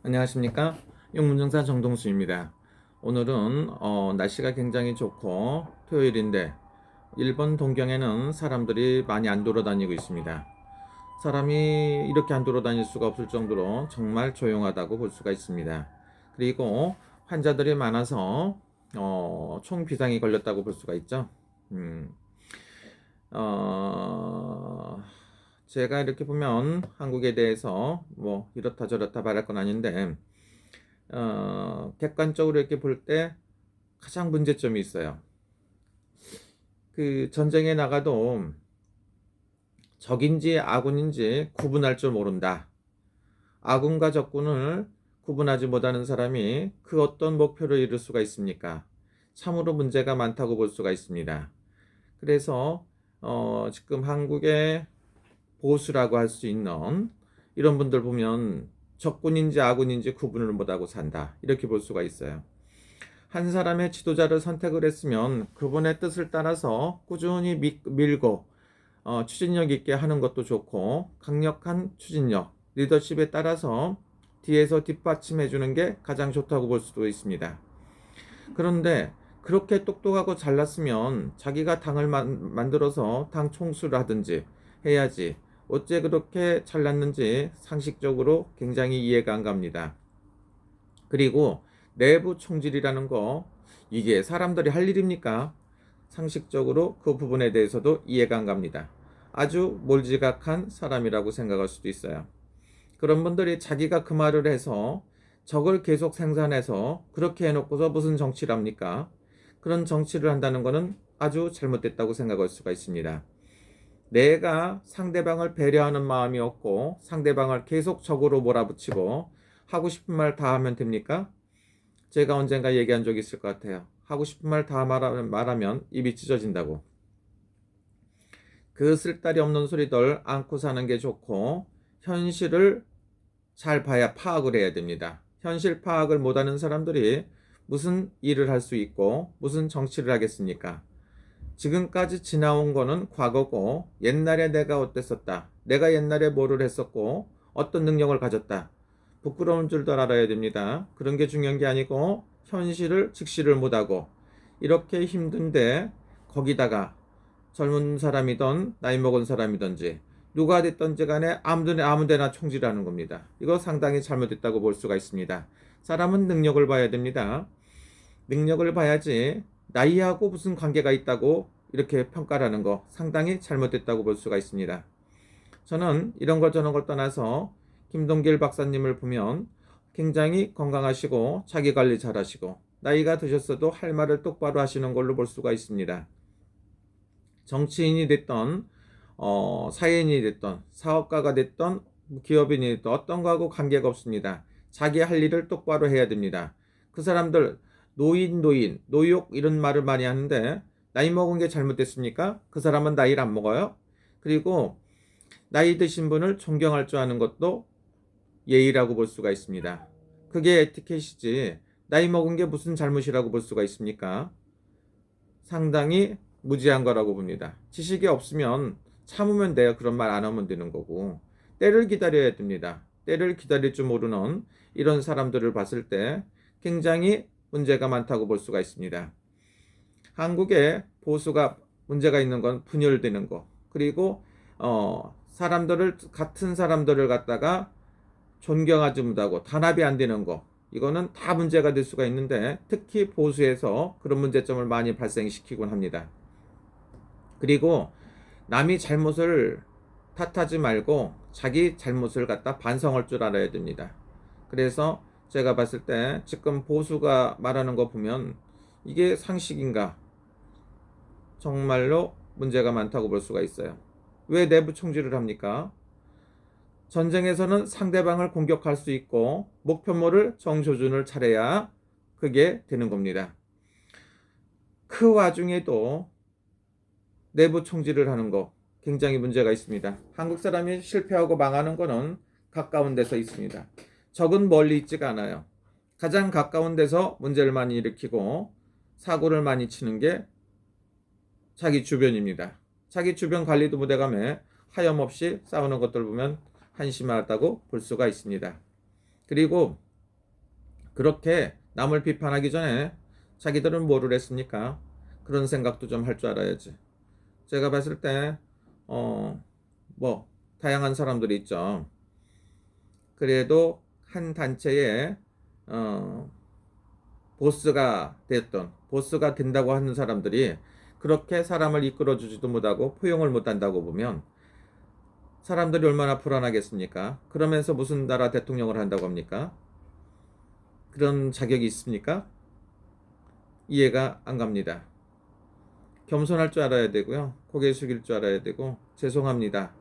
안녕하십니까? 용문정사 정동수입니다. 오늘은 날씨가 굉장히 좋고 토요일인데 일본 동경에는 사람들이 많이 안 돌아다니고 있습니다. 사람이 이렇게 안 돌아다닐 수가 없을 정도로 정말 조용하다고 볼 수가 있습니다. 그리고 환자들이 많아서 총비상이 걸렸다고 볼 수가 있죠. 음, 어, 제가 이렇게 보면 한국에 대해서 뭐 이렇다 저렇다 말할 건 아닌데 객관적으로 이렇게 볼 때 가장 문제점이 있어요. 그 전쟁에 나가도 적인지 아군인지 구분할 줄 모른다. 아군과 적군을 구분하지 못하는 사람이 그 어떤 목표를 이룰 수가 있습니까? 참으로 문제가 많다고 볼 수가 있습니다. 그래서 지금 한국의 보수라고 할 수 있는 이런 분들 보면 적군인지 아군인지 구분을 못하고 산다. 이렇게 볼 수가 있어요. 한 사람의 지도자를 선택을 했으면 그분의 뜻을 따라서 꾸준히 밀고 추진력 있게 하는 것도 좋고, 강력한 추진력, 리더십에 따라서 뒤에서 뒷받침해 주는 게 가장 좋다고 볼 수도 있습니다. 그런데 그렇게 똑똑하고 잘났으면 자기가 당을 만들어서 당 총수를 하든지 해야지, 어째 그렇게 잘났는지 상식적으로 굉장히 이해가 안 갑니다. 그리고 내부 총질이라는 거, 이게 사람들이 할 일입니까? 상식적으로 그 부분에 대해서도 이해가 안 갑니다. 아주 몰지각한 사람이라고 생각할 수도 있어요. 그런 분들이 자기가 그 말을 해서 적을 계속 생산해서 그렇게 해놓고서 무슨 정치를 합니까? 그런 정치를 한다는 것은 아주 잘못됐다고 생각할 수가 있습니다. 내가 상대방을 배려하는 마음이 없고 상대방을 계속 적으로 몰아붙이고 하고 싶은 말 다 하면 됩니까? 제가 언젠가 얘기한 적이 있을 것 같아요. 하고 싶은 말 다 말하면 입이 찢어진다고. 그 쓸데리 없는 소리들 안고 사는 게 좋고, 현실을 잘 봐야 파악을 해야 됩니다. 현실 파악을 못하는 사람들이 무슨 일을 할 수 있고 무슨 정치를 하겠습니까? 지금까지 지나온 거는 과거고, 옛날에 내가 어땠었다, 내가 옛날에 뭐를 했었고 어떤 능력을 가졌다, 부끄러운 줄도 알아야 됩니다. 그런 게 중요한 게 아니고 현실을 직시를 못하고 이렇게 힘든데, 거기다가 젊은 사람이든 나이 먹은 사람이든지 누가 됐든지 간에 아무데나 총질하는 겁니다. 이거 상당히 잘못됐다고 볼 수가 있습니다. 사람은 능력을 봐야 됩니다. 능력을 봐야지 나이하고 무슨 관계가 있다고 이렇게 평가를 하는 거 상당히 잘못됐다고 볼 수가 있습니다. 저는 이런 걸 저런 걸 떠나서 김동길 박사님을 보면 굉장히 건강하시고 자기 관리 잘하시고 나이가 드셨어도 할 말을 똑바로 하시는 걸로 볼 수가 있습니다. 정치인이 됐던 사회인이 됐던 사업가가 됐던 기업인이 됐던 어떤 거하고 관계가 없습니다. 자기 할 일을 똑바로 해야 됩니다. 그 사람들 노욕 이런 말을 많이 하는데, 나이 먹은 게 잘못됐습니까? 그 사람은 나이를 안 먹어요. 그리고 나이 드신 분을 존경할 줄 아는 것도 예의라고 볼 수가 있습니다. 그게 에티켓이지 나이 먹은 게 무슨 잘못이라고 볼 수가 있습니까? 상당히 무지한 거라고 봅니다. 지식이 없으면 참으면 돼요. 그런 말 안 하면 되는 거고, 때를 기다려야 됩니다. 때를 기다릴 줄 모르는 이런 사람들을 봤을 때 굉장히 문제가 많다고 볼 수가 있습니다. 한국에 보수가 문제가 있는 건 분열되는 거, 그리고 같은 사람들을 갖다가 존경하지 못하고 단합이 안 되는 거, 이거는 다 문제가 될 수가 있는데, 특히 보수에서 그런 문제점을 많이 발생시키곤 합니다. 그리고 남이 잘못을 탓하지 말고 자기 잘못을 갖다 반성할 줄 알아야 됩니다. 그래서 제가 봤을 때 지금 보수가 말하는 거 보면 이게 상식인가, 정말로 문제가 많다고 볼 수가 있어요. 왜 내부 총질을 합니까? 전쟁에서는 상대방을 공격할 수 있고 목표물을 정조준을 차려야 그게 되는 겁니다. 그 와중에도 내부 총질을 하는 거 굉장히 문제가 있습니다. 한국 사람이 실패하고 망하는 거는 가까운 데서 있습니다. 적은 멀리 있지가 않아요. 가장 가까운 데서 문제를 많이 일으키고 사고를 많이 치는 게 자기 주변입니다. 자기 주변 관리도 못해가며 하염없이 싸우는 것들 보면 한심하다고 볼 수가 있습니다. 그리고 그렇게 남을 비판하기 전에 자기들은 뭐를 했습니까? 그런 생각도 좀 할 줄 알아야지. 제가 봤을 때, 뭐, 다양한 사람들이 있죠. 그래도 한 단체에, 어, 보스가 된다고 하는 사람들이 그렇게 사람을 이끌어주지도 못하고 포용을 못한다고 보면 사람들이 얼마나 불안하겠습니까? 그러면서 무슨 나라 대통령을 한다고 합니까? 그런 자격이 있습니까? 이해가 안 갑니다. 겸손할 줄 알아야 되고요. 고개 숙일 줄 알아야 되고, 죄송합니다.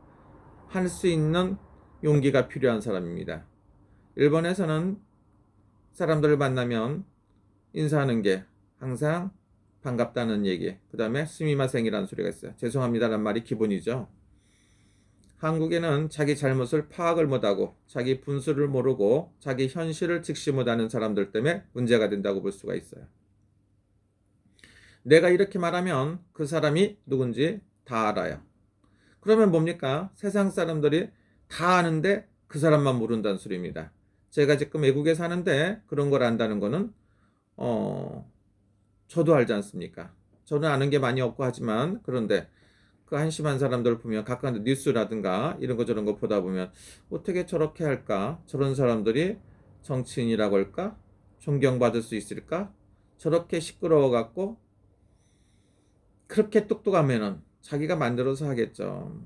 할 수 있는 용기가 필요한 사람입니다. 일본에서는 사람들을 만나면 인사하는 게 항상 반갑다는 얘기, 그 다음에 스미마생이라는 소리가 있어요. 죄송합니다라는 말이 기본이죠. 한국에는 자기 잘못을 파악을 못하고 자기 분수를 모르고 자기 현실을 직시 못하는 사람들 때문에 문제가 된다고 볼 수가 있어요. 내가 이렇게 말하면 그 사람이 누군지 다 알아요. 그러면 뭡니까? 세상 사람들이 다 아는데 그 사람만 모른다는 소리입니다. 제가 지금 외국에 사는데 그런 걸 안다는 거는 저도 알지 않습니까? 저는 아는 게 많이 없고 하지만 그런데 그 한심한 사람들을 보면 각각 뉴스라든가 이런 거 저런 거 보다 보면 어떻게 저렇게 할까? 저런 사람들이 정치인이라고 할까? 존경받을 수 있을까? 저렇게 시끄러워 갖고 그렇게 똑똑하면은 자기가 만들어서 하겠죠.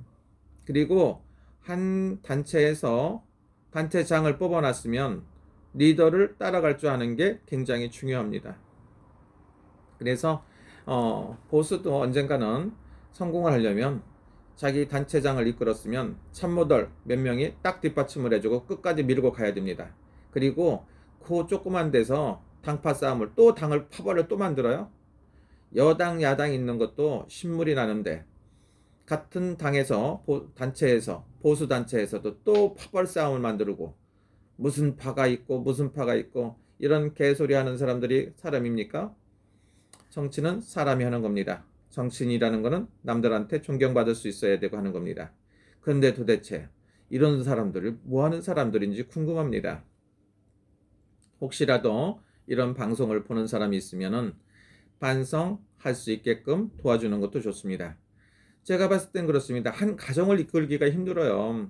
그리고 한 단체에서 단체장을 뽑아놨으면 리더를 따라갈 줄 아는 게 굉장히 중요합니다. 그래서 보스도 언젠가는 성공을 하려면 자기 단체장을 이끌었으면 참모들 몇 명이 딱 뒷받침을 해주고 끝까지 밀고 가야 됩니다. 그리고 그 조그만 데서 당파 싸움을 또 당을 파벌을 또 만들어요. 여당 야당 있는 것도 신물이 나는데 같은 당에서 단체에서 보수 단체에서도 또 파벌 싸움을 만들고 무슨 파가 있고 무슨 파가 있고 이런 개소리 하는 사람들이 사람입니까? 정치는 사람이 하는 겁니다. 정치인이라는 것은 남들한테 존경받을 수 있어야 되고 하는 겁니다. 그런데 도대체 이런 사람들을 뭐 하는 사람들인지 궁금합니다. 혹시라도 이런 방송을 보는 사람이 있으면은 반성할 수 있게끔 도와주는 것도 좋습니다. 제가 봤을 땐 그렇습니다. 한 가정을 이끌기가 힘들어요.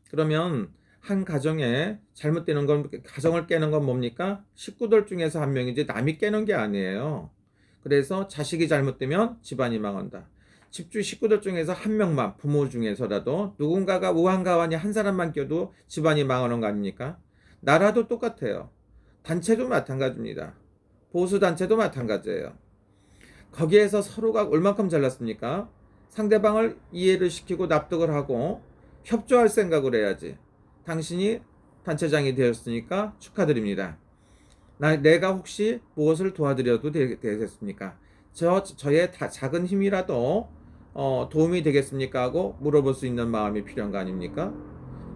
그러면 한 가정에 잘못되는 건 가정을 깨는 건 뭡니까? 식구들 중에서 한 명이지 남이 깨는 게 아니에요. 그래서 자식이 잘못되면 집안이 망한다. 집주 식구들 중에서 한 명만 부모 중에서라도 누군가가 우한가한이 한 사람만 껴도 집안이 망하는 거 아닙니까? 나라도 똑같아요. 단체도 마찬가지입니다. 보수 단체도 마찬가지예요. 거기에서 서로가 얼만큼 잘났습니까? 상대방을 이해를 시키고 납득을 하고 협조할 생각을 해야지. 당신이 단체장이 되었으니까 축하드립니다. 내가 혹시 무엇을 도와드려도 되겠습니까? 저의 작은 힘이라도 도움이 되겠습니까? 하고 물어볼 수 있는 마음이 필요한 거 아닙니까?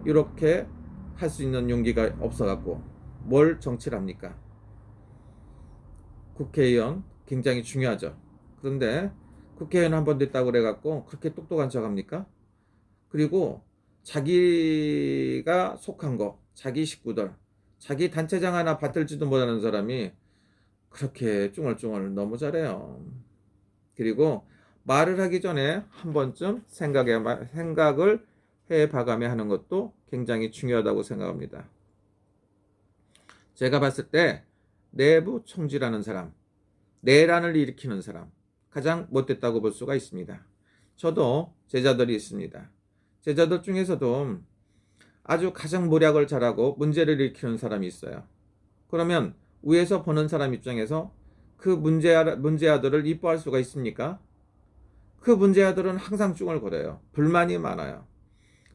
이렇게 할 수 있는 용기가 없어갖고 뭘 정치를 합니까? 국회의원 굉장히 중요하죠. 그런데 국회의원 한 번 됐다고 그래갖고 그렇게 똑똑한 척 합니까? 그리고 자기가 속한 거, 자기 식구들, 자기 단체장 하나 받들지도 못하는 사람이 그렇게 쭝얼쭝얼 너무 잘해요. 그리고 말을 하기 전에 한 번쯤 생각을 해봐가며 하는 것도 굉장히 중요하다고 생각합니다. 제가 봤을 때 내부 총질하는 사람, 내란을 일으키는 사람, 가장 못됐다고 볼 수가 있습니다. 저도 제자들이 있습니다. 제자들 중에서도 아주 가장 모략을 잘하고 문제를 일으키는 사람이 있어요. 그러면 위에서 보는 사람 입장에서 그 문제아들을 이뻐할 수가 있습니까? 그 문제아들은 항상 쭝얼거려요. 불만이 많아요.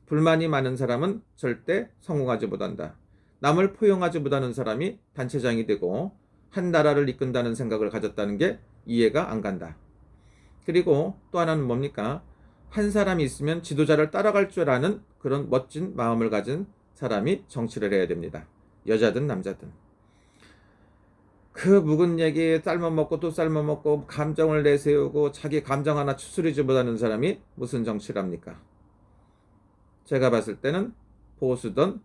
불만이 많은 사람은 절대 성공하지 못한다. 남을 포용하지 못하는 사람이 단체장이 되고 한 나라를 이끈다는 생각을 가졌다는 게 이해가 안 간다. 그리고 또 하나는 뭡니까? 한 사람이 있으면 지도자를 따라갈 줄 아는 그런 멋진 마음을 가진 사람이 정치를 해야 됩니다. 여자든 남자든. 그 묵은 얘기 삶아먹고 또 삶아먹고 감정을 내세우고 자기 감정 하나 추스리지 못하는 사람이 무슨 정치를 합니까? 제가 봤을 때는 보수든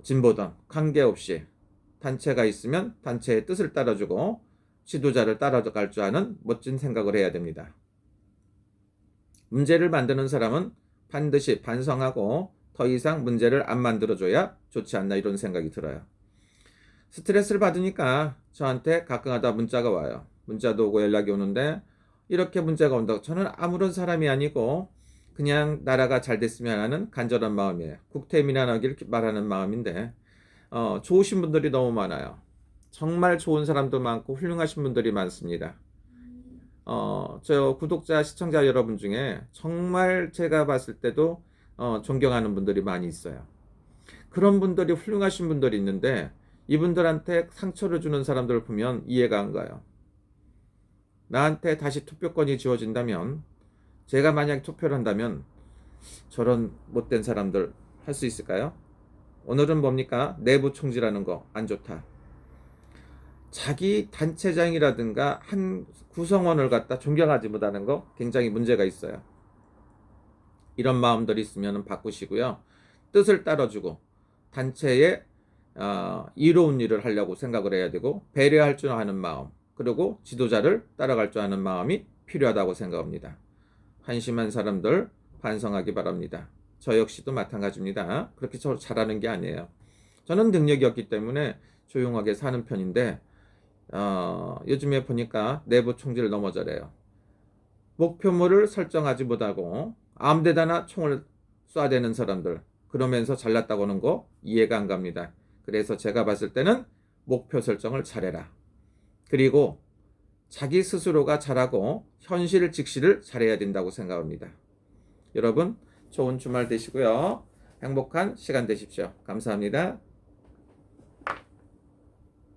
진보든 관계없이 단체가 있으면 단체의 뜻을 따라주고 지도자를 따라갈 줄 아는 멋진 생각을 해야 됩니다. 문제를 만드는 사람은 반드시 반성하고 더 이상 문제를 안 만들어줘야 좋지 않나 이런 생각이 들어요. 스트레스를 받으니까 저한테 가끔가다 문자가 와요. 문자도 오고 연락이 오는데 이렇게 문제가 온다고 저는 아무런 사람이 아니고 그냥 나라가 잘 됐으면 하는 간절한 마음이에요. 국태민안하기를 말하는 마음인데 좋으신 분들이 너무 많아요. 정말 좋은 사람도 많고 훌륭하신 분들이 많습니다. 저 구독자, 시청자 여러분 중에 정말 제가 봤을 때도 존경하는 분들이 많이 있어요. 그런 분들이 훌륭하신 분들이 있는데 이분들한테 상처를 주는 사람들을 보면 이해가 안 가요. 나한테 다시 투표권이 주어진다면 제가 만약 투표를 한다면 저런 못된 사람들 할 수 있을까요? 오늘은 뭡니까? 내부 총질하는 거 안 좋다. 자기 단체장이라든가 한 구성원을 갖다 존경하지 못하는 거 굉장히 문제가 있어요. 이런 마음들이 있으면 바꾸시고요. 뜻을 따라주고 단체의 이로운 일을 하려고 생각을 해야 되고 배려할 줄 아는 마음 그리고 지도자를 따라갈 줄 아는 마음이 필요하다고 생각합니다. 한심한 사람들 반성하기 바랍니다. 저 역시도 마찬가지입니다. 그렇게 저 잘하는 게 아니에요. 저는 능력이 없기 때문에 조용하게 사는 편인데 요즘에 보니까 내부 총질을 너무 잘해요. 목표물을 설정하지 못하고 아무데다나 총을 쏴대는 사람들 그러면서 잘났다고 하는 거 이해가 안 갑니다. 그래서 제가 봤을 때는 목표 설정을 잘해라. 그리고 자기 스스로가 잘하고 현실 직시를 잘해야 된다고 생각합니다. 여러분 좋은 주말 되시고요. 행복한 시간 되십시오. 감사합니다.